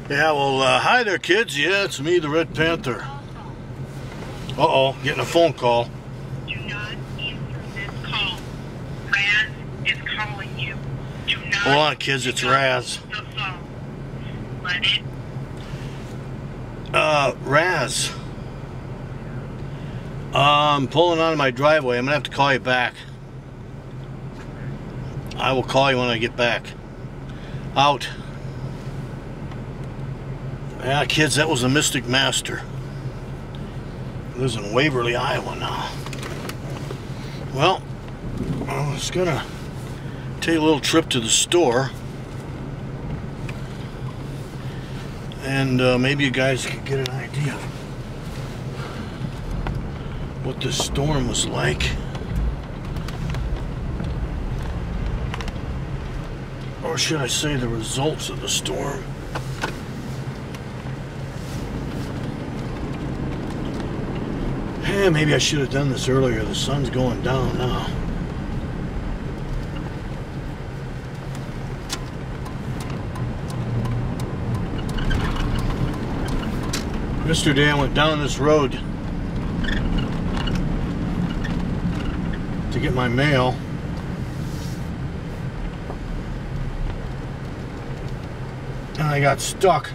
Yeah, well, hi there, kids. Yeah, it's me, the Red Panther. Uh-oh, getting a phone call. Do not answer this call. Raz is calling you. Do not. Hold on, kids, it's Raz. The phone. Let it. Raz. I'm pulling out of my driveway. I'm gonna have to call you back. I will call you when I get back. Out. Yeah, kids, that was the Mystic Master. Lives in Waverly, Iowa now. Well, I was gonna take a little trip to the store, and maybe you guys could get an idea of what this storm was like. Or should I say the results of the storm? Yeah, maybe I should have done this earlier. The sun's going down now. Yesterday I went down this road to get my mail. And I got stuck.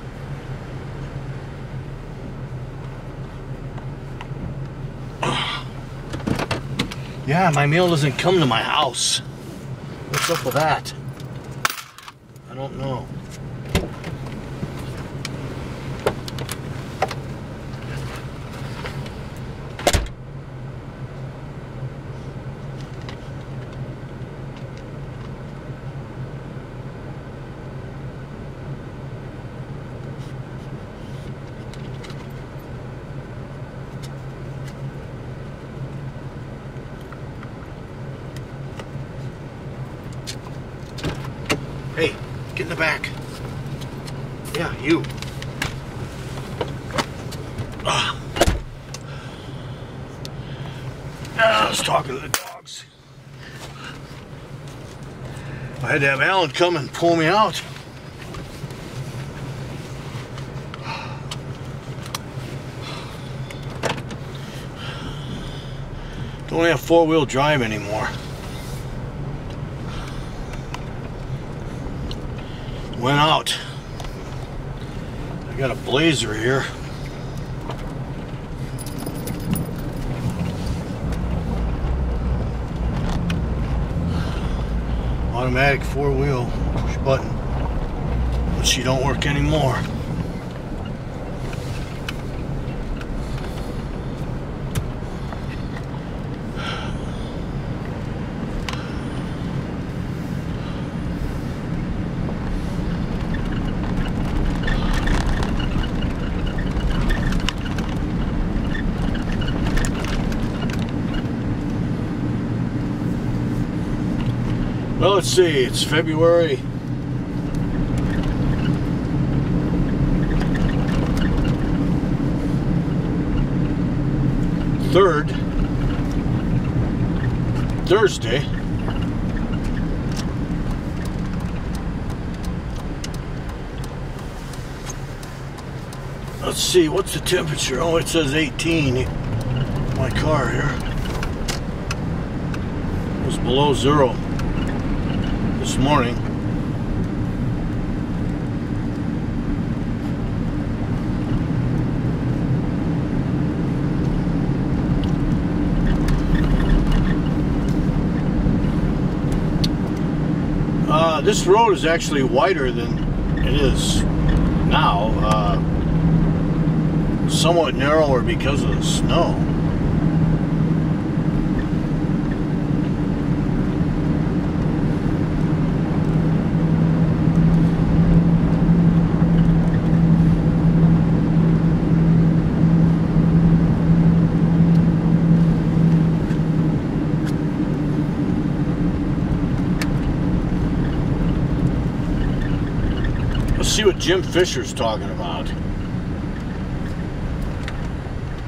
Yeah, my mail doesn't come to my house. What's up with that? I don't know. Hey, get in the back. Yeah, you. I was talking to the dogs. I had to have Alan come and pull me out. Don't have four-wheel drive anymore. Went out. I got a Blazer here. Automatic four-wheel, push button. But she don't work anymore. Well, let's see, it's February 3rd, Thursday. Let's see, what's the temperature? Oh, it says 18. My car here. It was below zero this morning. This road is actually wider than it is now. Somewhat narrower because of the snow. See what Jim Fisher's talking about.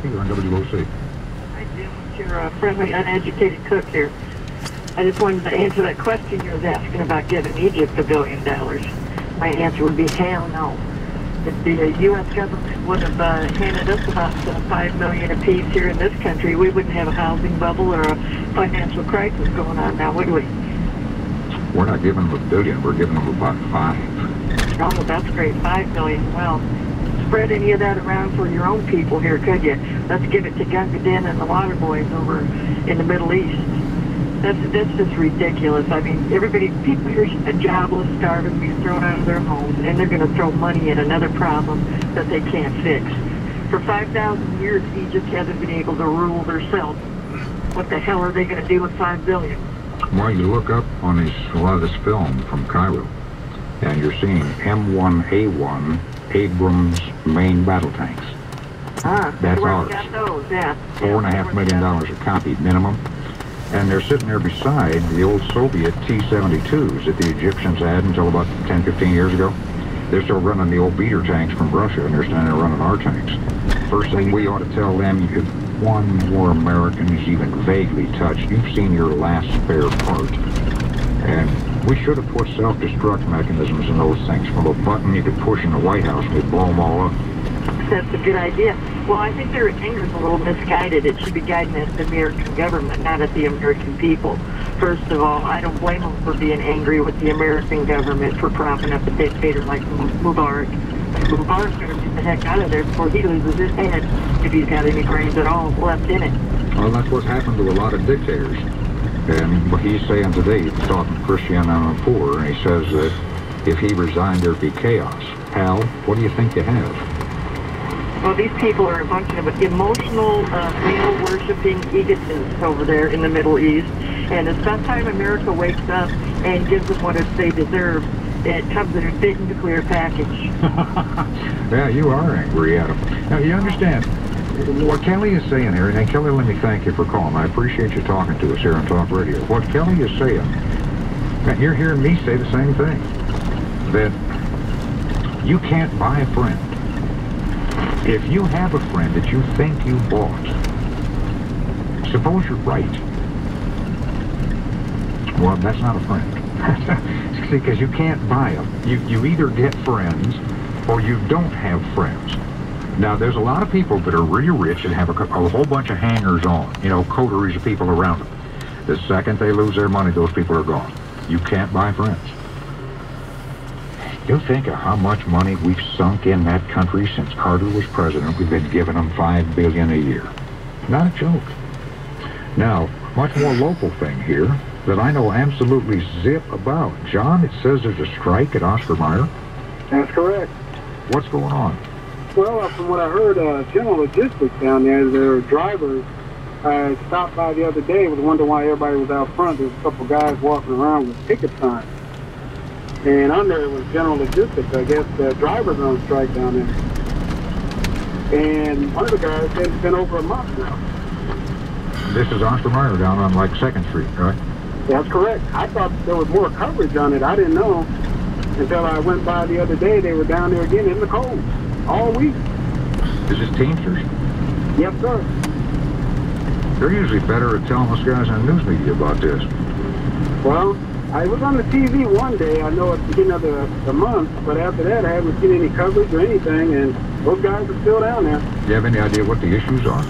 You're on WOC. Hi, Jim. It's your friendly, uneducated cook here. I just wanted to answer that question you was asking about giving Egypt $1 billion. My answer would be hell no. if the U.S. government would have handed us about $5 million apiece here in this country, we wouldn't have a housing bubble or a financial crisis going on now, would we? We're not giving them $1 billion. We're giving them about 5. Oh, that's great. 5 million. Well, spread any of that around for your own people here, could you? Let's give it to Gunga Din and the Water Boys over in the Middle East. That's just ridiculous. I mean, people here are jobless, starving, being thrown out of their homes, and they're going to throw money at another problem that they can't fix. For 5,000 years, Egypt hasn't been able to rule themselves. What the hell are they going to do with $5 billion? Well, you look up on a lot of this film from Cairo, and you're seeing M1A1 Abrams main battle tanks. That's ours. Got those, yeah. $4.5 million a copy minimum. And they're sitting there beside the old Soviet T-72s that the Egyptians had until about 10, 15 years ago. They're still running the old beater tanks from Russia, and they're standing there running our tanks. First thing we ought to tell them, if one more American is even vaguely touched, you've seen your last spare part. And we should have put self-destruct mechanisms in those things. From a button you could push in the White House, we'd blow them all up. That's a good idea. Well, I think their anger's a little misguided. It should be guided at the American government, not at the American people. First of all, I don't blame them for being angry with the American government for propping up a dictator like Mubarak. Mubarak's going to get the heck out of there before he loses his head, if he's got any brains at all left in it. Well, that's what's happened to a lot of dictators. And what he's saying today, he's talking to Christian Amanpour, and he says that if he resigned, there'd be chaos. Hal, what do you think you have? Well, these people are a bunch of emotional, male-worshipping egotists over there in the Middle East. And it's about time America wakes up and gives them what they deserve. It comes in a big nuclear package. Yeah, you are angry at them. Now, you understand what Kelly is saying here, and Kelly, let me thank you for calling. I appreciate you talking to us here on Talk Radio. What Kelly is saying, and you're hearing me say the same thing, that you can't buy a friend. If you have a friend that you think you bought, suppose you're right. Well, that's not a friend. See, because you can't buy them. You either get friends or you don't have friends. Now, there's a lot of people that are really rich and have a whole bunch of hangers-on, coteries of people around them. The second they lose their money, those people are gone. You can't buy friends. You think of how much money we've sunk in that country since Carter was president. We've been giving them $5 billion a year. Not a joke. Now, much more local thing here that I know absolutely zip about. John, it says there's a strike at Oscar Mayer. That's correct. What's going on? Well, from what I heard, General Logistics down there, their drivers stopped by the other day with wondering why everybody was out front. There's a couple guys walking around with picket signs. And under it was General Logistics. I guess the drivers are on strike down there. And one of the guys said it's been over a month now. This is Oscar Mayer down on, 2nd Street, right? That's correct. I thought there was more coverage on it. I didn't know until I went by the other day. They were down there again in the cold all week. Is this Teamsters? Yes, sir. They're usually better at telling us guys on the news media about this. Well, I was on the TV one day, I know at the beginning of the month, but after that I haven't seen any coverage or anything, and those guys are still down there. Do you have any idea what the issues are?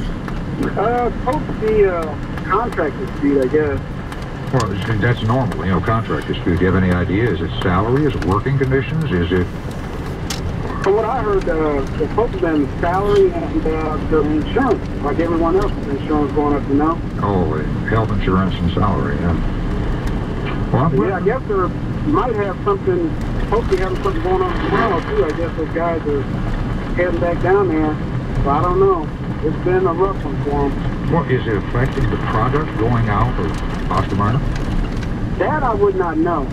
Supposed to be contract dispute, I guess. Well, that's normal, contract dispute. Do you have any idea? Is it salary? Is it working conditions? Is it... From what I heard, it's supposed to be salary and the insurance, like everyone else's insurance going up, Oh, health insurance and salary, yeah. Well, yeah, I guess there might have something, supposed to be having something going on tomorrow, too. I guess those guys are heading back down there. So I don't know. It's been a rough one for them. Well, is it affecting the product going out of Oscar Mayer? That I would not know.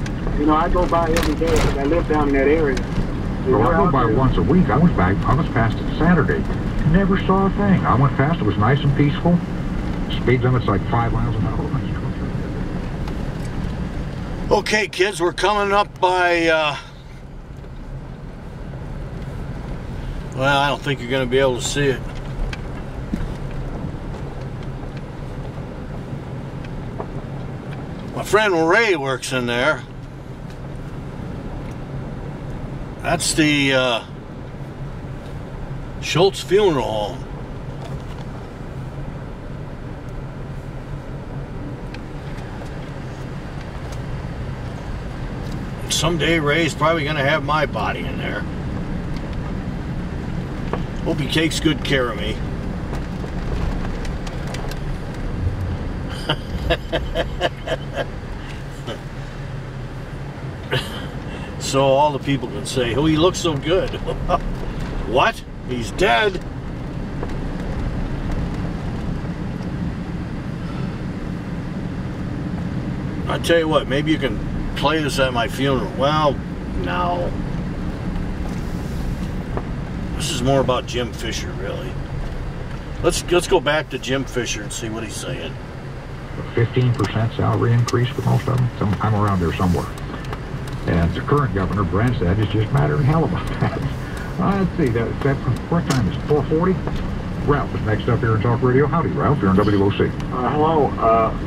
I go by every day because I live down in that area. Well, I go by once a week. I was past it Saturday. Never saw a thing. I went past. It was nice and peaceful. Speed limit's like 5 miles an hour. Okay, kids, we're coming up by, well, I don't think you're going to be able to see it. My friend Ray works in there. That's the Schultz Funeral Home. Someday Ray's probably going to have my body in there. Hope he takes good care of me. So all the people can say, oh, he looks so good. What? He's dead. I tell you what, maybe you can play this at my funeral. Well, no. This is more about Jim Fisher, really. Let's go back to Jim Fisher and see what he's saying. 15% salary increase for most of them. I'm around there somewhere. And the current governor, Branstad, is just mattering hell about that. Let's see, what time is it? 4:40? Ralph is next up here in Talk Radio. Howdy, Ralph. You're on WOC. Hello.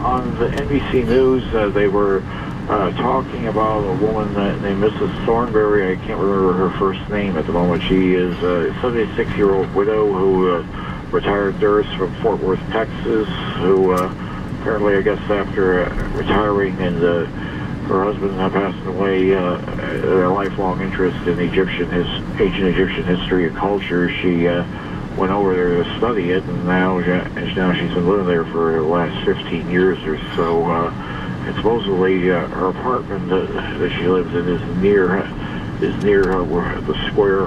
On the NBC News, they were talking about a woman named Mrs. Thornberry. I can't remember her first name at the moment. She is a 76-year-old widow who retired nurse from Fort Worth, Texas, who apparently, I guess, after retiring and her husband passed away, a lifelong interest in ancient Egyptian history and culture, she went over there to study it, and now she's been living there for the last 15 years or so. And supposedly her apartment that she lives in is near where the square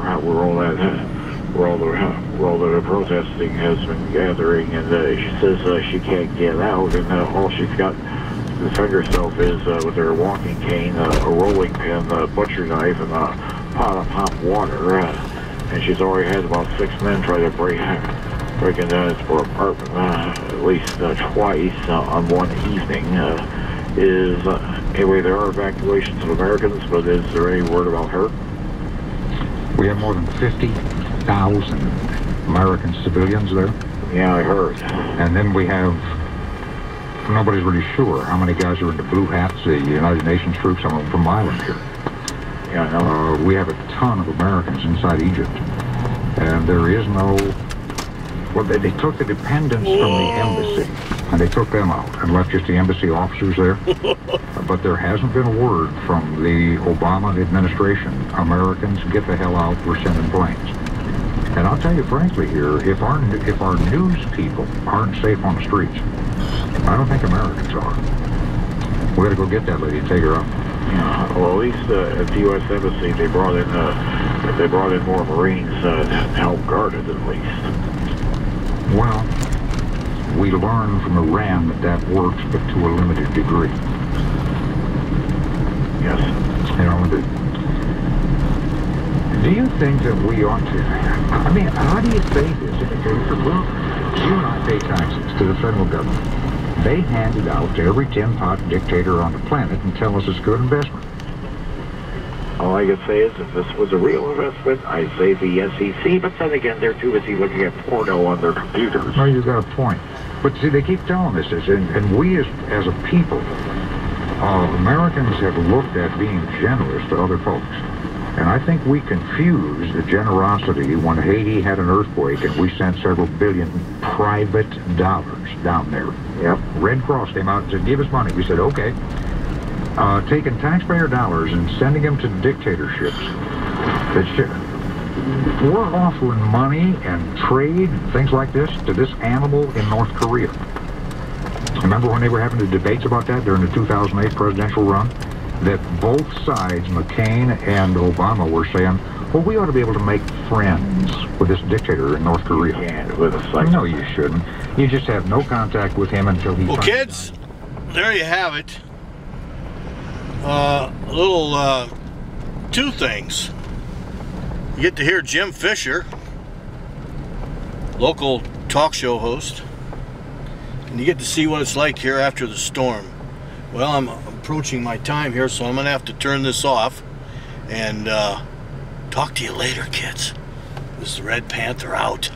where all the protesting has been gathering, and she says she can't get out, and all she's got to defend herself is with her walking cane, a rolling pin, a butcher knife, and a pot of hot water. And she's already had about 6 men try to break into her apartment at least twice on one evening. Anyway, there are evacuations of Americans, but is there any word about her? We have more than 50,000 American civilians there. Yeah, I heard. And then we have, nobody's really sure how many guys are in the blue hats, the United Nations troops, some of them from Ireland here. Yeah, I know. We have a ton of Americans inside Egypt. And there is no, well, they took the dependents from the embassy, and they took them out and left just the embassy officers there. But there hasn't been a word from the Obama administration. Americans, get the hell out, we're sending planes. And I'll tell you frankly here, if our news people aren't safe on the streets, I don't think Americans are. We gotta go get that lady and take her out. Yeah, well, at least at the U.S. Embassy, they brought in more Marines to help guard it, at least. Well, we learned from Iran that works, but to a limited degree. Yes. You know, do you think that we ought to, I mean, how do you say this? Well, you and I pay taxes to the federal government. They hand it out to every tin-pot dictator on the planet and tell us it's good investment. All I can say is, if this was a real investment, I'd say the SEC, but then again, they're too busy looking at porno on their computers. No, you've got a point. But see, they keep telling us this, and we as a people, Americans have looked at being generous to other folks. And I think we confused the generosity when Haiti had an earthquake and we sent several billion private dollars down there. Yep. Red Cross came out and said, give us money. We said, okay. Taking taxpayer dollars and sending them to dictatorships. We're offering money and trade, things like this, to this animal in North Korea. Remember when they were having the debates about that during the 2008 presidential run? That both sides, McCain and Obama, were saying, well, we ought to be able to make friends with this dictator in North Korea. And with a No, you shouldn't. You just have no contact with him until he... Well, kids, there you have it. Two things. You get to hear Jim Fisher, local talk show host, and you get to see what it's like here after the storm. Well, I'm approaching my time here, so I'm going to have to turn this off and talk to you later, kids. This is the Red Panther out.